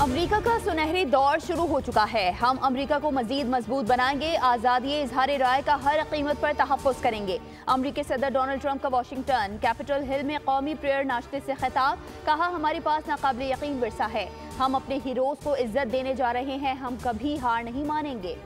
America का सुनहरी दौर शुरू हो चुका है। हम अमेरिका को मजीद मजबूत बनाएंगे, आज़ादी इजहार राय का हर कीमत पर तहफ़्फ़ुज़ करेंगे। अमेरिकी सदर डोनाल्ड ट्रंप का वाशिंगटन कैपिटल हिल में कौमी प्रेयर नाश्ते से खिताब, कहा हमारे पास नाकाबिल यकीन विरसा है, हम अपने हीरोज़ को इज्जत देने जा रहे हैं, हम कभी हार नहीं मानेंगे।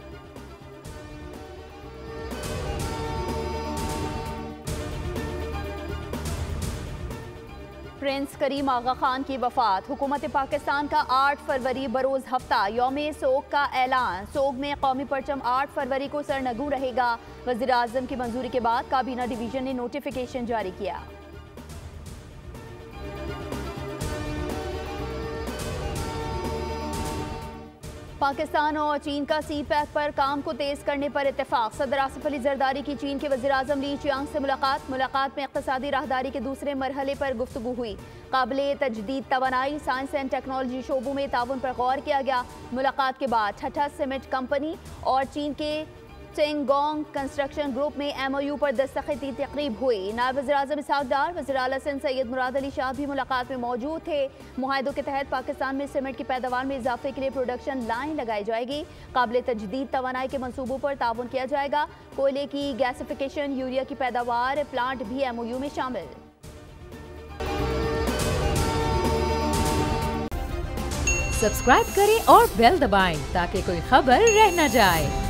प्रिंस करीम आगा खान की वफात, हुकूमत पाकिस्तान का 8 फरवरी बरोज़ हफ्ता यौम सोग का ऐलान। सोग में कौमी परचम 8 फरवरी को सरनगू रहेगा। वज़ीर आज़म की मंजूरी के बाद काबीना डिवीजन ने नोटिफिकेशन जारी किया। पाकिस्तान और चीन का सी पैक पर काम को तेज करने पर इत्तेफाक। सदर आसिफ अली जरदारी की चीन के वज़ीर आज़म ली चियांग से मुलाकात में इक़्तिसादी राहदारी के दूसरे मरहले पर गुफ्तगू हुई। काबिले तजदीद तवानाई, साइंस एंड टेक्नोलॉजी शोबों में ताउन पर गौर किया गया। मुलाकात के बाद ठट्ठा सीमेंट कंपनी और चीन के चेंगोंग कंस्ट्रक्शन ग्रुप में MOU पर दस्तखती तकरीब हुई। नायब वज़ीर आज़म इसहाक डार, वज़ीर आला सिंध सैयद मुराद अली शाह भी मुलाकात में मौजूद थे। मुआहदों के तहत पाकिस्तान में सीमेंट की पैदावार में इजाफे के लिए प्रोडक्शन लाइन लगाई जाएगी। काबिल तजदीद तवानाई के मनसूबों पर ताउन किया जाएगा। कोयले की गैसिफिकेशन, यूरिया की पैदावार प्लांट भी MOU में शामिल। सब्सक्राइब करें और बेल दबाएं ताकि कोई खबर रह न जाए।